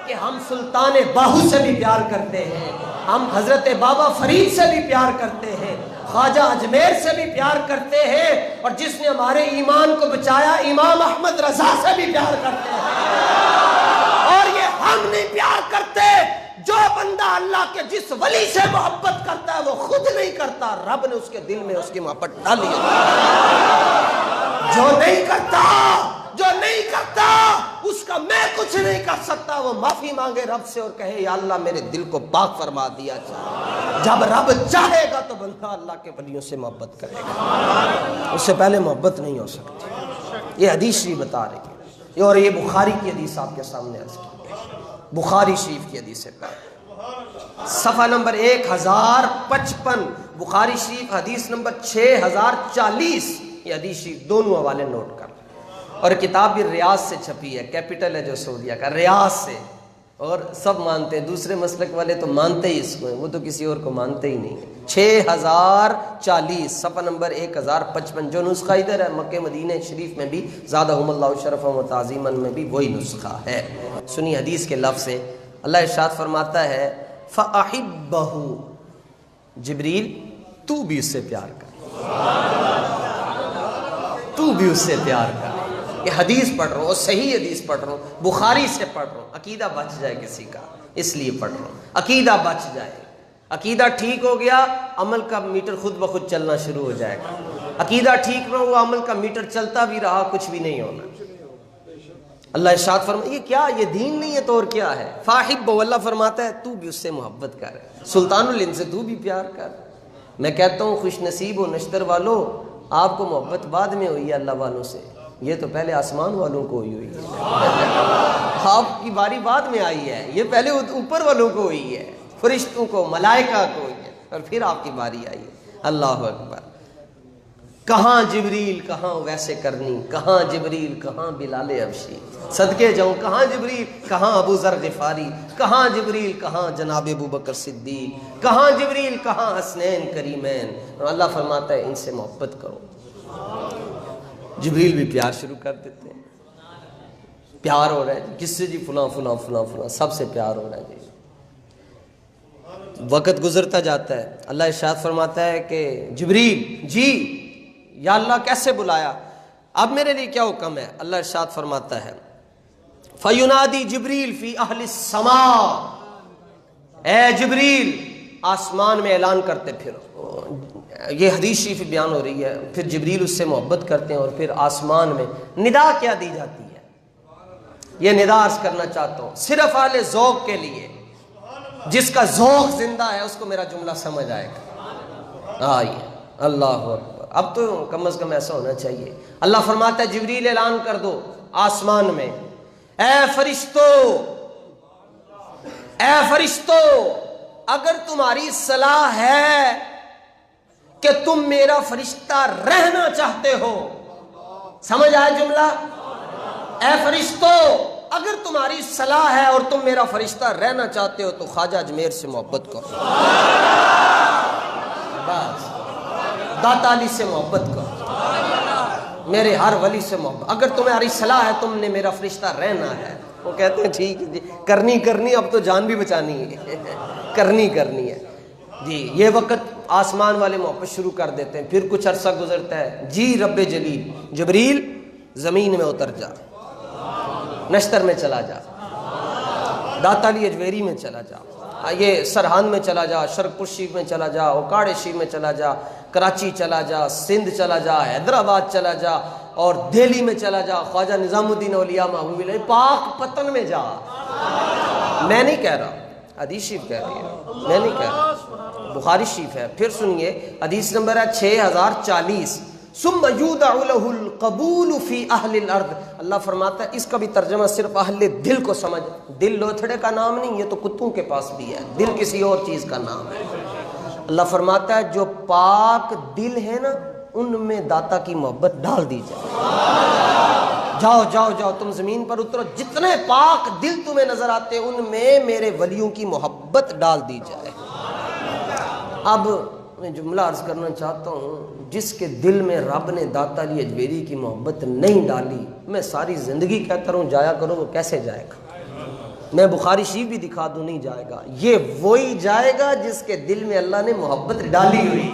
کہ ہم سلطان باہو سے بھی پیار کرتے ہیں، ہم حضرت بابا فرید سے بھی پیار کرتے ہیں، خواجہ اجمیر سے بھی پیار کرتے ہیں، اور جس نے ہمارے ایمان کو بچایا امام احمد رضا سے بھی پیار کرتے ہیں۔ اور یہ ہم نہیں پیار کرتے، جو بندہ اللہ کے جس ولی سے محبت کرتا ہے وہ خود نہیں کرتا، رب نے اس کے دل میں اس کی محبت ڈالی ہے۔ جو نہیں کرتا اس کا میں کچھ نہیں کر سکتا، وہ معافی مانگے رب سے اور کہے یا اللہ میرے دل کو پاک فرما دیا جائے۔ جب رب چاہے گا تو بندہ اللہ کے ولیوں سے محبت کرے گا، اس سے پہلے محبت نہیں ہو سکتی۔ یہ حدیث شریف بتا رہی ہے، اور یہ بخاری کی حدیث آپ کے سامنے عرض کی ہے، بخاری شریف کی حدیث ہے، صفحہ نمبر 1055، بخاری شریف حدیث نمبر 6040۔ یہ حدیث شریف دونوں حوالے نوٹ کر، اور کتاب بھی ریاض سے چھپی ہے، کیپٹل ہے جو سعودیہ کا، ریاض سے، اور سب مانتے ہیں، دوسرے مسلک والے تو مانتے ہی اس کو ہیں، وہ تو کسی اور کو مانتے ہی نہیں ہیں۔ 6040 صفحہ نمبر 1055، جو نسخہ ادھر ہے مکہ مدینہ شریف میں بھی زادہم اللہ شرفا و تعظیما میں بھی وہی نسخہ ہے۔ سنی حدیث کے لفظ سے اللہ ارشاد فرماتا ہے فَأَحِبَّهُ، جبریل تو بھی اس سے پیار کر، تو بھی اس سے پیار کر۔ یہ حدیث پڑھ رہا ہوں، اور صحیح حدیث پڑھ رہا ہوں، بخاری سے پڑھ رہا ہوں، عقیدہ بچ جائے کسی کا اس لیے پڑھ رہا ہوں، عقیدہ بچ جائے، عقیدہ ٹھیک ہو گیا عمل کا میٹر خود بخود چلنا شروع ہو جائے گا، عقیدہ ٹھیک نہ ہوا عمل کا میٹر چلتا بھی رہا کچھ بھی نہیں ہونا۔ اللہ ارشاد فرماتا ہے یہ کیا، یہ دین نہیں ہے تو اور کیا ہے؟ فاحب، اللہ فرماتا ہے تو بھی اس سے محبت کر، سلطان الہند سے تو بھی پیار کر۔ میں کہتا ہوں خوش نصیب و نشتر والو، آپ کو محبت بعد میں ہوئی ہے اللہ والوں سے، یہ تو پہلے آسمان والوں کو ہوئی ہے، آپ کی باری بعد میں آئی ہے، یہ پہلے اوپر والوں کو ہوئی ہے، فرشتوں کو، ملائکہ کو ہوئی ہے، اور پھر آپ کی باری آئی ہے۔ اللہ اکبر۔ کہاں جبریل کہاں ویسے کرنی، کہاں جبریل کہاں بلال حبشی، صدقے جاؤں کہاں جبریل کہاں ابو ذر غفاری، کہاں جبریل کہاں جناب ابو بکر صدیق، کہاں جبریل کہاں حسنین کریمین۔ اور اللہ فرماتا ہے ان سے محبت کرو، جبریل بھی پیار شروع کر دیتے ہیں، پیار ہو رہا ہے کس سے جی؟ فلاں فلاں فلاں فلاں، سب سے پیار ہو رہا ہے جی۔ وقت گزرتا جاتا ہے، اللہ ارشاد فرماتا ہے کہ جبریل جی یا اللہ کیسے بلایا، اب میرے لیے کیا حکم ہے؟ اللہ ارشاد فرماتا ہے فَيُنَادِي جبریل فی اہل السماء، اے جبریل آسمان میں اعلان کرتے پھرو۔ یہ حدیث شریف بیان ہو رہی ہے، پھر جبریل اس سے محبت کرتے ہیں، اور پھر آسمان میں ندا کیا دی جاتی ہے، یہ ندا عرض کرنا چاہتا ہوں صرف اہل ذوق کے لیے، جس کا ذوق زندہ ہے اس کو میرا جملہ سمجھ آئے گا۔ آئیے اللہ اکبر، اب تو کم از کم ایسا ہونا چاہیے۔ اللہ فرماتا ہے جبریل اعلان کر دو آسمان میں، اے فرشتو، اے فرشتو، اگر تمہاری صلاح ہے کہ تم میرا فرشتہ رہنا چاہتے ہو، سمجھ آیا جملہ؟ اے فرشتو اگر تمہاری صلاح ہے اور تم میرا فرشتہ رہنا چاہتے ہو تو خواجہ اجمیر سے محبت کرو، بس داتا علی سے محبت کرو، میرے ہر ولی سے محبت، اگر تمہاری صلاح ہے تم نے میرا فرشتہ رہنا ہے۔ وہ کہتے ہیں ٹھیک ہے جی، کرنی اب تو جان بھی بچانی ہے، کرنی ہے جی۔ یہ وقت آسمان والے محبت شروع کر دیتے ہیں، پھر کچھ عرصہ گزرتا ہے، جی رب جلیل جبریل زمین میں اتر جا، نشتر میں چلا جا، داتا علی اجمیری میں چلا جا، یہ سرہند میں چلا جا، شرک پور شریف میں چلا جا، اوکاڑے شریف میں چلا جا، کراچی چلا جا، سندھ چلا جا، حیدرآباد چلا جا، اور دہلی میں چلا جا، خواجہ نظام الدین اولیاء محبوب اللہ پاک پتن میں جا۔ میں نہیں کہہ رہا، حدیث شریف کہہ رہی ہے، میں نہیں کہہ رہا، بخاری شریف ہے۔ پھر سنیے حدیث نمبر ہے 6040، ثم یودع لہ القبول فی اہل الارض۔ اللہ فرماتا ہے اس کا بھی ترجمہ صرف اہل دل کو سمجھ، دل لوتھڑے کا نام نہیں، یہ تو کتوں کے پاس بھی ہے، دل کسی اور چیز کا نام ہے۔ اللہ فرماتا ہے جو پاک دل ہے نا ان میں داتا کی محبت ڈال دی جائے۔ جاؤ تم زمین پر اترو، جتنے پاک دل تمہیں نظر آتے ان میں میرے ولیوں کی محبت ڈال دی جائے۔ اب میں جملہ عرض کرنا چاہتا ہوں، جس کے دل میں رب نے داتا علی اجمیری کی محبت نہیں ڈالی، میں ساری زندگی کہتا رہوں جایا کرو، وہ کیسے جائے گا؟ میں بخاری شریف بھی دکھا دوں، نہیں جائے گا۔ یہ وہی جائے گا جس کے دل میں اللہ نے محبت ڈالی ہوئی۔